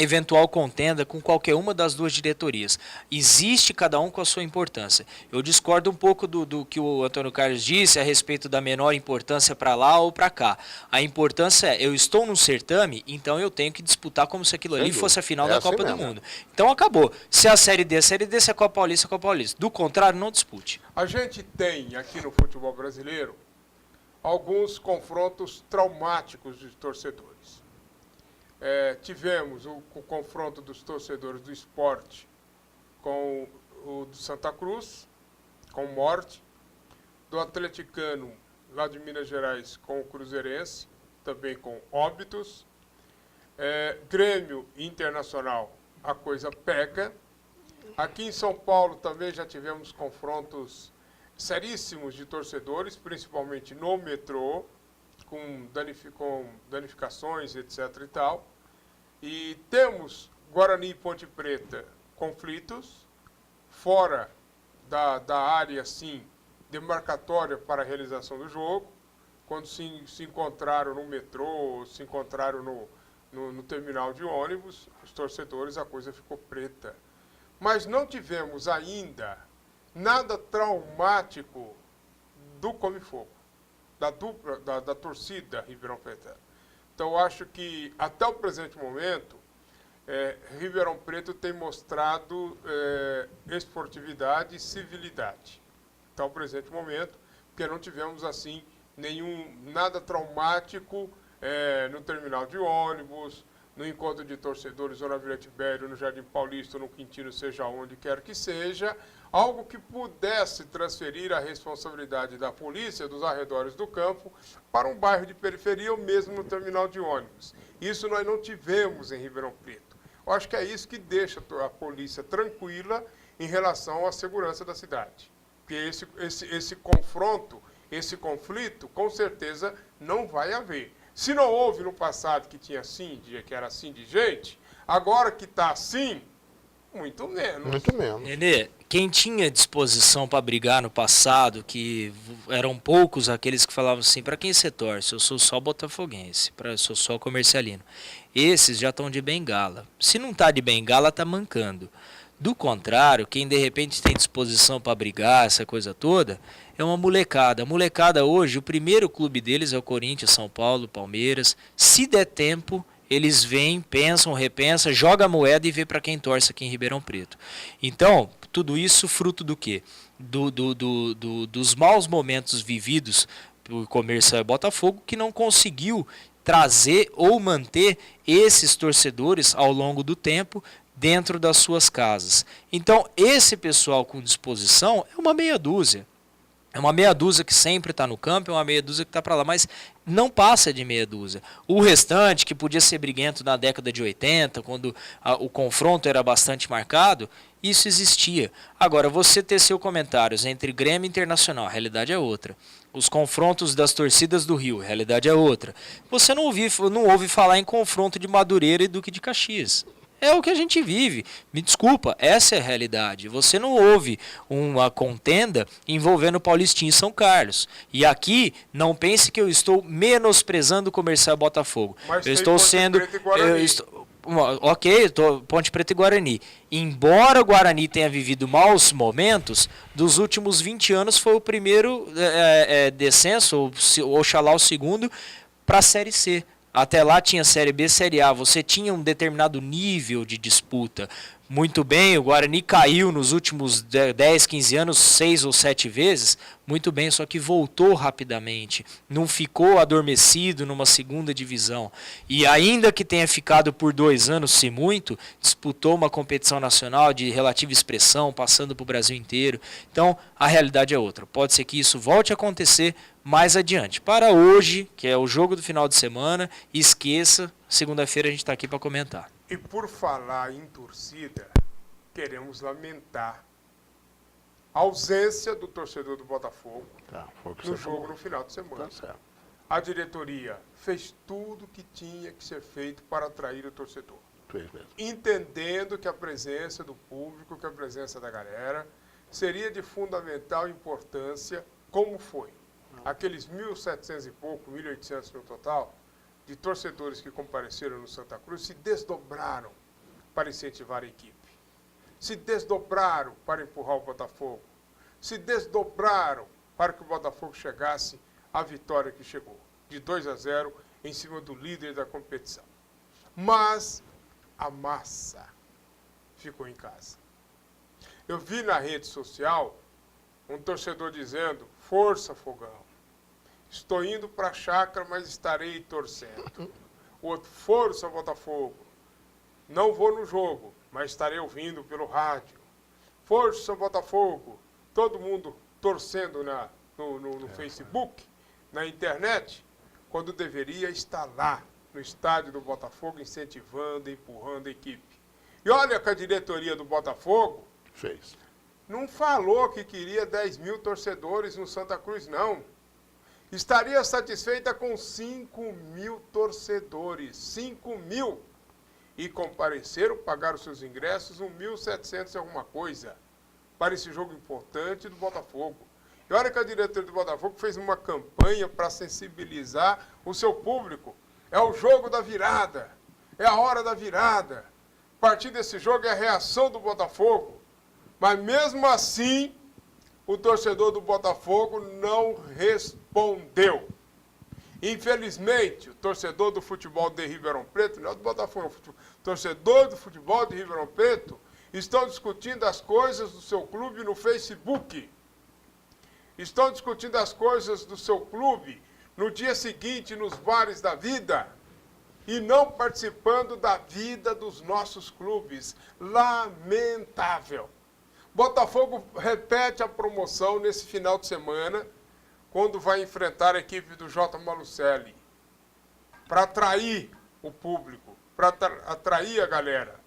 eventual contenda com qualquer uma das 2 diretorias. Existe cada um com a sua importância. Eu discordo um pouco do que o Antônio Carlos disse a respeito da menor importância para lá ou para cá. A importância eu estou num certame, então eu tenho que disputar como se aquilo ali fosse a final da Copa do Mundo. Então acabou. Se é a Série D, se é a Copa Paulista, a Copa Paulista. Do contrário, não dispute. A gente tem aqui no futebol brasileiro alguns confrontos traumáticos de torcedores. Tivemos o confronto dos torcedores do Sport com o do Santa Cruz, com Morte, do Atleticano lá de Minas Gerais com o Cruzeirense, também com óbitos, Grêmio Internacional, a coisa pega. Aqui em São Paulo também já tivemos confrontos seríssimos de torcedores, principalmente no metrô, com danificações, etc. e tal. E temos Guarani e Ponte Preta conflitos, fora da área, sim, demarcatória para a realização do jogo, quando se encontraram no metrô, se encontraram no terminal de ônibus, os torcedores, a coisa ficou preta. Mas não tivemos ainda nada traumático do Come Fogo, da torcida Ribeirão Preto. Então, eu acho que, até o presente momento, Ribeirão Preto tem mostrado esportividade e civilidade. Até o presente momento, porque não tivemos, assim, nada traumático no terminal de ônibus, no encontro de torcedores ou na Vila Tibério, no Jardim Paulista, no Quintino, seja onde quer que seja, algo que pudesse transferir a responsabilidade da polícia dos arredores do campo para um bairro de periferia ou mesmo no terminal de ônibus. Isso nós não tivemos em Ribeirão Preto. Eu acho que é isso que deixa a polícia tranquila em relação à segurança da cidade. Porque esse confronto, esse conflito, com certeza não vai haver. Se não houve no passado que era assim de gente, agora que está assim, muito menos. Muito menos. Nenê, quem tinha disposição para brigar no passado, que eram poucos aqueles que falavam assim, para quem você torce? Eu sou só botafoguense, eu sou só comercialino. Esses já estão de bengala. Se não está de bengala, está mancando. Do contrário, quem de repente tem disposição para brigar, essa coisa toda, é uma molecada. A molecada hoje, o primeiro clube deles é o Corinthians, São Paulo, Palmeiras. Se der tempo, eles vêm, pensam, repensam, jogam a moeda e vê para quem torce aqui em Ribeirão Preto. Então, tudo isso fruto do quê? Dos maus momentos vividos por Comercial e Botafogo, que não conseguiu trazer ou manter esses torcedores ao longo do tempo dentro das suas casas. Então, esse pessoal com disposição é uma meia dúzia. É uma meia dúzia que sempre está no campo, é uma meia dúzia que está para lá, mas não passa de meia dúzia. O restante, que podia ser briguento na década de 80, quando o confronto era bastante marcado, isso existia. Agora, você teceu comentários entre Grêmio e Internacional, a realidade é outra. Os confrontos das torcidas do Rio, a realidade é outra. Você não ouve falar em confronto de Madureira e Duque de Caxias. É o que a gente vive. Me desculpa, essa é a realidade. Você não ouve uma contenda envolvendo Paulistinha e São Carlos. E aqui, não pense que eu estou menosprezando o Comercial Botafogo. Mas eu estou sendo... Ok, Ponte Preta e Guarani. Embora o Guarani tenha vivido maus momentos, dos últimos 20 anos foi o primeiro descenso, ou oxalá o segundo, para a Série C. Até lá tinha Série B, Série A. Você tinha um determinado nível de disputa. Muito bem, o Guarani caiu nos últimos 10, 15 anos 6 ou 7 vezes. Muito bem, só que voltou rapidamente. Não ficou adormecido numa segunda divisão. E ainda que tenha ficado por 2 anos, se muito, disputou uma competição nacional de relativa expressão, passando para o Brasil inteiro. Então, a realidade é outra. Pode ser que isso volte a acontecer mais adiante. Para hoje, que é o jogo do final de semana, esqueça, segunda-feira a gente está aqui para comentar. E por falar em torcida, queremos lamentar a ausência do torcedor do Botafogo no jogo no final de semana. Tá certo. A diretoria fez tudo o que tinha que ser feito para atrair o torcedor. Fez mesmo. Entendendo que a presença do público, que a presença da galera, seria de fundamental importância, como foi. Aqueles 1.700 e pouco, 1.800 no total, de torcedores que compareceram no Santa Cruz se desdobraram para incentivar a equipe. Se desdobraram para empurrar o Botafogo. Se desdobraram para que o Botafogo chegasse à vitória que chegou, de 2-0 em cima do líder da competição. Mas a massa ficou em casa. Eu vi na rede social um torcedor dizendo: força, Fogão. Estou indo para a chácara, mas estarei torcendo. O outro: força, Botafogo. Não vou no jogo, mas estarei ouvindo pelo rádio. Força, Botafogo. Todo mundo torcendo no Facebook, na internet, quando deveria estar lá, no estádio do Botafogo, incentivando, empurrando a equipe. E olha que a diretoria do Botafogo Fez. não falou que queria 10 mil torcedores no Santa Cruz, não. Estaria satisfeita com 5.000 torcedores. 5.000. E compareceram, pagaram seus ingressos, 1.700 e alguma coisa, para esse jogo importante do Botafogo. E olha que a diretoria do Botafogo fez uma campanha para sensibilizar o seu público. É o jogo da virada. É a hora da virada. A partir desse jogo é a reação do Botafogo. Mas mesmo assim, o torcedor do Botafogo não respondeu. Infelizmente, o torcedor do futebol de Ribeirão Preto, não é do Botafogo, o torcedor do futebol de Ribeirão Preto, estão discutindo as coisas do seu clube no Facebook. Estão discutindo as coisas do seu clube no dia seguinte nos bares da vida e não participando da vida dos nossos clubes. Lamentável. Botafogo repete a promoção nesse final de semana, quando vai enfrentar a equipe do J. Malucelli, para atrair o público, para atrair a galera.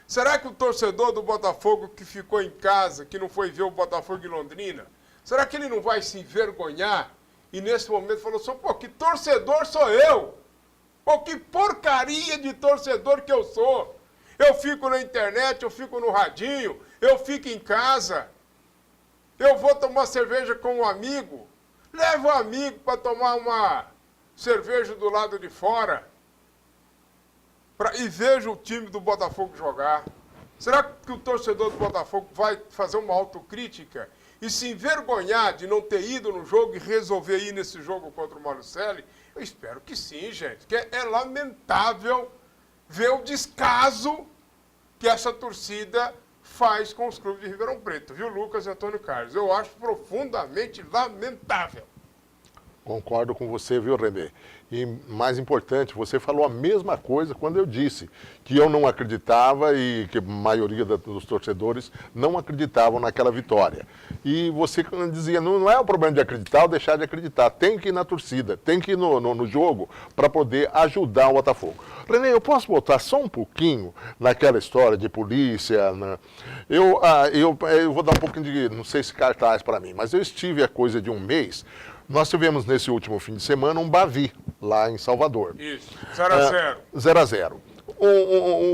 Será que o torcedor do Botafogo que ficou em casa, que não foi ver o Botafogo em Londrina, será que ele não vai se envergonhar e nesse momento falou assim: pô, que torcedor sou eu? Pô, que porcaria de torcedor que eu sou? Eu fico na internet, eu fico no radinho, eu fico em casa. Eu vou tomar cerveja com um amigo. Leva um amigo para tomar uma cerveja do lado de fora. E veja o time do Botafogo jogar. Será que o torcedor do Botafogo vai fazer uma autocrítica e se envergonhar de não ter ido no jogo e resolver ir nesse jogo contra o Malucelli? Eu espero que sim, gente. Que é lamentável ver o descaso que essa torcida faz com os clubes de Ribeirão Preto, viu, Lucas e Antônio Carlos? Eu acho profundamente lamentável. Concordo com você, viu, Renê? E mais importante, você falou a mesma coisa quando eu disse que eu não acreditava e que a maioria dos torcedores não acreditavam naquela vitória. E você dizia, não é o problema de acreditar ou deixar de acreditar, tem que ir na torcida, tem que ir no jogo para poder ajudar o Botafogo. Renê, eu posso voltar só um pouquinho naquela história de polícia? Né? Eu vou dar um pouquinho de, não sei se cartaz para mim, mas eu estive há coisa de um mês. Nós tivemos nesse último fim de semana um Bavi lá em Salvador. Isso, 0-0. 0-0.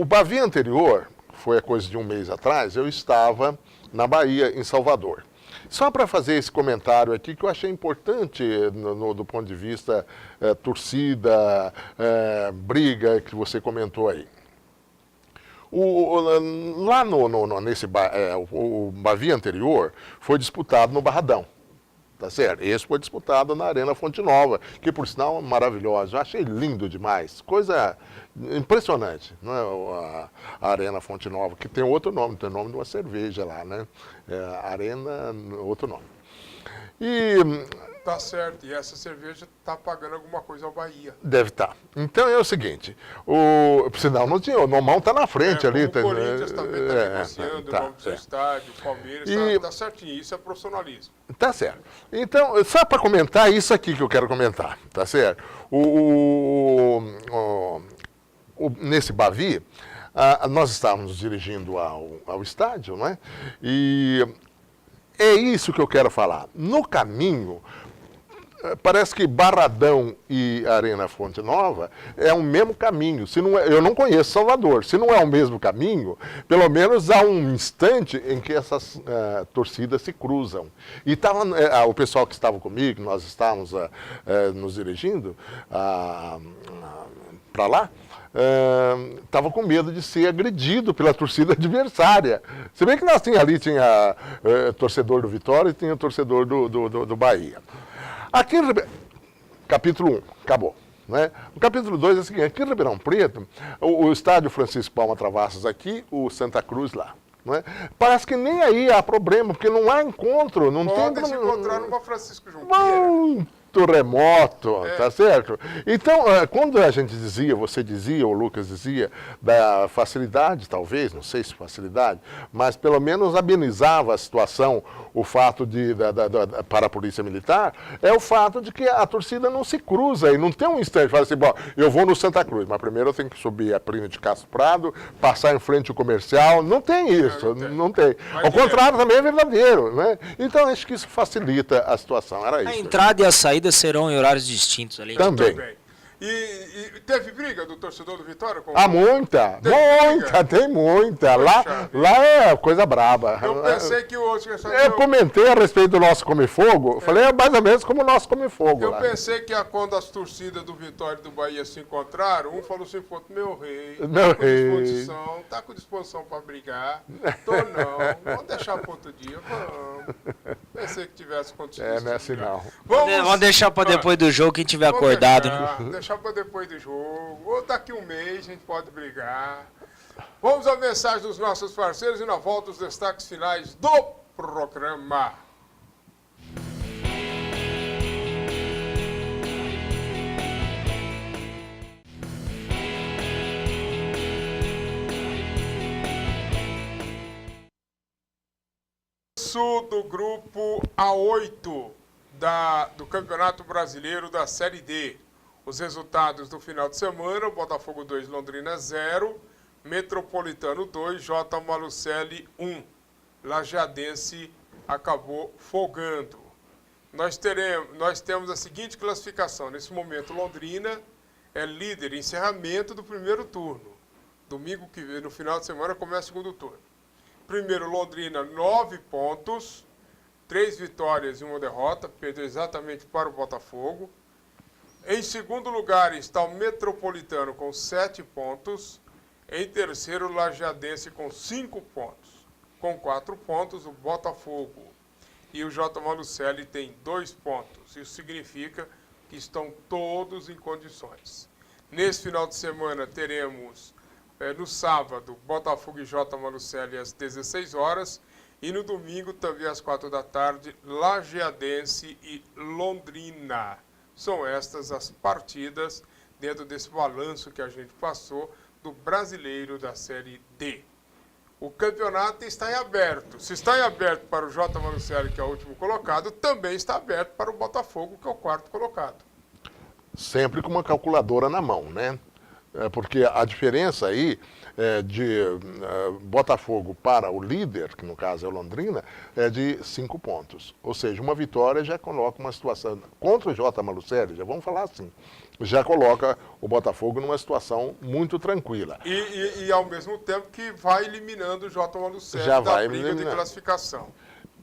O Bavi anterior, foi a coisa de um mês atrás, eu estava na Bahia, em Salvador. Só para fazer esse comentário aqui que eu achei importante do ponto de vista torcida, briga que você comentou aí. Lá o Bavi anterior foi disputado no Barradão. Tá certo? Esse foi disputado na Arena Fonte Nova, que por sinal é maravilhosa. Eu achei lindo demais. Coisa impressionante, né? A Arena Fonte Nova, que tem outro nome, tem o nome de uma cerveja lá, né? Arena, outro nome. E tá certo, e essa cerveja tá pagando alguma coisa ao Bahia. Deve estar. Então é o seguinte, por sinal não tinha, o normal está na frente ali. O Corinthians também está negociando o nome do seu estádio, o Palmeiras, tá certinho, isso é profissionalismo. Tá certo. Então, só para comentar isso aqui que eu quero comentar, tá certo? Nesse Bavi, nós estávamos dirigindo ao estádio, não é? E é isso que eu quero falar. No caminho, parece que Barradão e Arena Fonte Nova é o mesmo caminho. Se não é, eu não conheço Salvador. Se não é o mesmo caminho, pelo menos há um instante em que essas torcidas se cruzam. E o pessoal que estava comigo, nós estávamos nos dirigindo para lá, estava com medo de ser agredido pela torcida adversária. Se bem que nós tinha torcedor do Vitória e tinha torcedor do Bahia. Aqui em capítulo 1, acabou. Né? O capítulo 2 é o seguinte, aqui em Ribeirão Preto, o estádio Francisco Palma Travassos aqui, o Santa Cruz lá. Né? Parece que nem aí há problema, porque não há encontro. Não Podem se encontrar numa Francisco Junqueira. Muito remoto, tá certo? Então, quando a gente dizia, você dizia, o Lucas dizia, da facilidade, talvez, não sei se facilidade, mas pelo menos amenizava a situação, o fato para a Polícia Militar, é o fato de que a torcida não se cruza e não tem um instante, fala assim, bom, eu vou no Santa Cruz, mas primeiro eu tenho que subir a Plínio de Castro Prado, passar em frente ao comercial, não tem isso, não tem. Ao contrário, também é verdadeiro, né? Então, acho que isso facilita a situação, era isso. A entrada e a saída serão em horários distintos ali. Também. E teve briga do torcedor do Vitória? Tem muita. Lá é coisa braba. Eu pensei que o... Eu comentei a respeito do nosso Come-Fogo, falei mais ou menos como o nosso Come-Fogo. Eu pensei que quando as torcidas do Vitória e do Bahia se encontraram, um falou assim, meu rei, tá com disposição para brigar? Tô não, vamos deixar para outro dia, vamos. Pensei que tivesse acontecido isso. Não é assim não. Vamos deixar para depois do jogo, quem tiver acordado. Deixar para depois do jogo, ou daqui um mês a gente pode brigar. Vamos à mensagem dos nossos parceiros e na volta os destaques finais do programa. Do grupo A8 do Campeonato Brasileiro da Série D. Os resultados do final de semana, Botafogo 2, Londrina 0, Metropolitano 2, J. Malucelli 1. Lajeadense acabou folgando. Nós temos a seguinte classificação. Nesse momento, Londrina é líder em encerramento do primeiro turno. Domingo que vem, no final de semana, começa o segundo turno. Primeiro, Londrina, 9 pontos, 3 vitórias e 1 derrota, perdeu exatamente para o Botafogo. Em segundo lugar está o Metropolitano com 7 pontos. Em terceiro, o Lajeadense com 5 pontos. Com 4 pontos, o Botafogo e o J. Malucelli tem 2 pontos. Isso significa que estão todos em condições. Nesse final de semana teremos, no sábado, Botafogo e J. Malucelli às 16 horas. E no domingo, também às 4 da tarde, Lajeadense e Londrina. são estas as partidas dentro desse balanço que a gente passou do Brasileiro da Série D. O campeonato está em aberto. Se está em aberto para o J. Malucelli, que é o último colocado, também está aberto para o Botafogo, que é o quarto colocado. Sempre com uma calculadora na mão, né? Porque a diferença aí de Botafogo para o líder, que no caso é o Londrina, é de 5 pontos. Ou seja, uma vitória já coloca uma situação contra o J. Malucelli, já vamos falar assim, já coloca o Botafogo numa situação muito tranquila. E ao mesmo tempo que vai eliminando o J. Malucelli Já da vai briga de eliminando. classificação.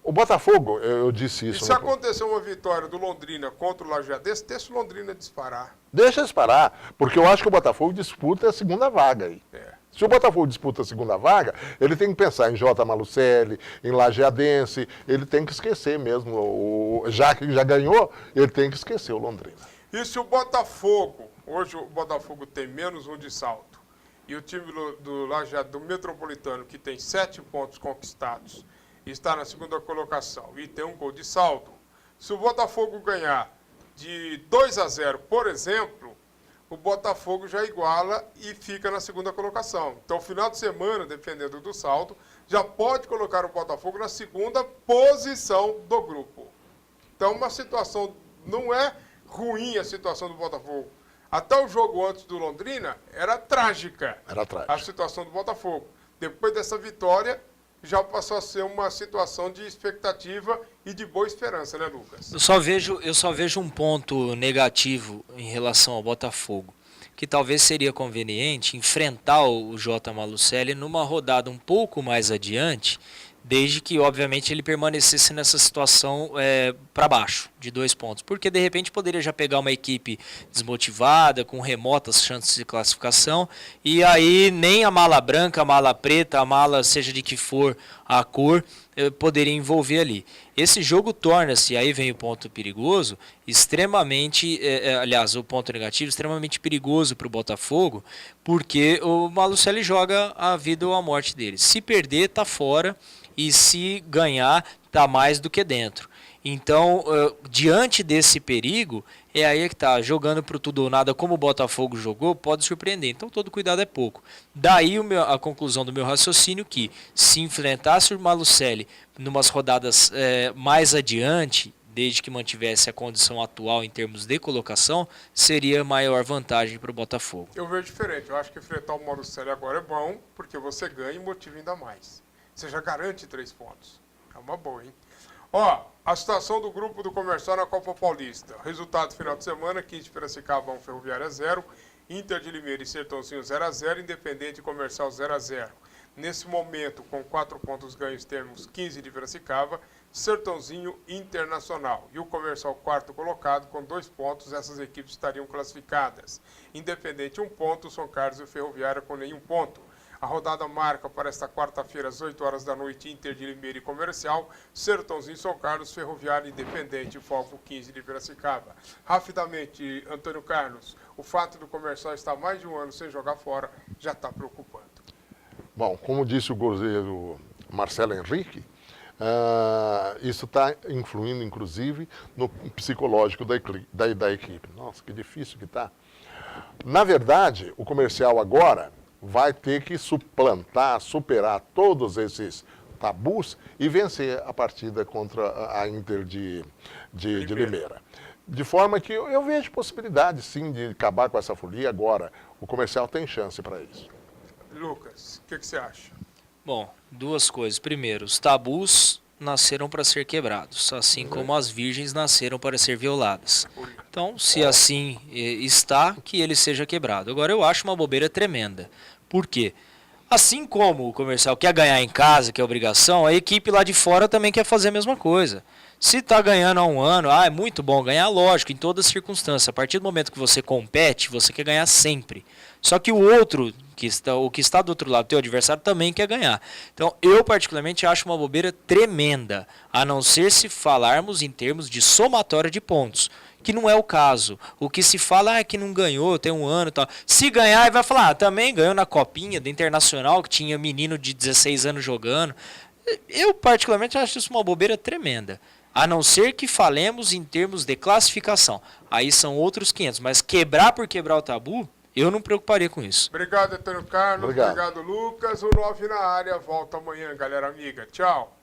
O Botafogo, eu disse E isso. se acontecer uma vitória do Londrina contra o Lajeadense, deixa o Londrina disparar. Deixa eles parar, porque eu acho que o Botafogo disputa a segunda vaga aí. É. Se o Botafogo disputa a segunda vaga, ele tem que pensar em J. Malucelli, em Lajeadense, ele tem que esquecer mesmo, já que já ganhou, ele tem que esquecer o Londrina. E se o Botafogo, hoje o Botafogo tem menos 1 de saldo, e o time do Metropolitano, que tem 7 pontos conquistados, está na segunda colocação e tem 1 gol de saldo, se o Botafogo ganhar de 2-0, por exemplo, o Botafogo já iguala e fica na segunda colocação. Então, final de semana, dependendo do saldo, já pode colocar o Botafogo na segunda posição do grupo. Então, uma situação, não é ruim a situação do Botafogo. Até o jogo antes do Londrina era trágica. Era trágico. A situação do Botafogo. Depois dessa vitória, já passou a ser uma situação de expectativa e de boa esperança, né, Lucas? Eu só vejo um ponto negativo em relação ao Botafogo, que talvez seria conveniente enfrentar o J. Malucelli numa rodada um pouco mais adiante, desde que, obviamente, ele permanecesse nessa situação para baixo, de 2 pontos. Porque, de repente, poderia já pegar uma equipe desmotivada, com remotas chances de classificação, e aí nem a mala branca, a mala preta, a mala, seja de que for a cor, poderia envolver ali. Esse jogo torna-se, aí vem o ponto perigoso, extremamente, aliás, o ponto negativo, extremamente perigoso para o Botafogo, porque o Malucelli joga a vida ou a morte dele. Se perder, está fora, e se ganhar, está mais do que dentro. Então, diante desse perigo, é aí que está, jogando para o tudo ou nada, como o Botafogo jogou, pode surpreender. Então, todo cuidado é pouco. Daí a conclusão do meu raciocínio que, se enfrentasse o Malucelli numas rodadas mais adiante, desde que mantivesse a condição atual em termos de colocação, seria maior vantagem para o Botafogo. Eu vejo diferente. Eu acho que enfrentar o Malucelli agora é bom, porque você ganha e motiva ainda mais. Você já garante 3 pontos. É uma boa, hein? Ó, a situação do grupo do Comercial na Copa Paulista. Resultado final de semana: 15 de Piracicaba 1, Ferroviária 0, Inter de Limeira e Sertãozinho 0-0, Independente e Comercial 0-0. Nesse momento, com 4 pontos ganhos, temos 15 de Piracicaba, Sertãozinho, Internacional. E o Comercial, quarto colocado, com 2 pontos, essas equipes estariam classificadas. Independente 1 ponto, São Carlos e Ferroviária com nenhum ponto. A rodada marca para esta quarta-feira, às 8 horas da noite, Inter de Limeira e Comercial, Sertãozinho, São Carlos, Ferroviária, Independente, Foco 15 de Piracicaba. Rapidamente, Antônio Carlos, o fato do Comercial estar mais de 1 ano sem jogar fora já está preocupando. Bom, como disse o goleiro Marcelo Henrique, isso está influindo, inclusive, no psicológico da equipe. Nossa, que difícil que está. Na verdade, o Comercial agora vai ter que superar todos esses tabus e vencer a partida contra a Inter de Limeira. De forma que eu vejo possibilidade, sim, de acabar com essa folia agora. O Comercial tem chance para isso. Lucas, o que você acha? Bom, 2 coisas. Primeiro, os tabus nasceram para ser quebrados, assim como as virgens nasceram para ser violadas. Então, se assim está, que ele seja quebrado. Agora, eu acho uma bobeira tremenda. Por quê? Assim como o Comercial quer ganhar em casa, que é obrigação, a equipe lá de fora também quer fazer a mesma coisa. Se está ganhando há 1 ano, é muito bom ganhar, lógico, em toda circunstância. A partir do momento que você compete, você quer ganhar sempre. Só que o outro, o que está do outro lado, teu adversário, também quer ganhar. Então, eu particularmente acho uma bobeira tremenda, a não ser se falarmos em termos de somatória de pontos, que não é o caso. O que se fala é que não ganhou, tem 1 ano e tal. Se ganhar, vai falar, também ganhou na copinha do Internacional, que tinha menino de 16 anos jogando. Eu particularmente acho isso uma bobeira tremenda. A não ser que falemos em termos de classificação. Aí são outros 500. Mas quebrar por quebrar o tabu, eu não me preocuparia com isso. Obrigado, Antônio Carlos. Obrigado. Obrigado, Lucas. O 9 na área volta amanhã, galera amiga. Tchau.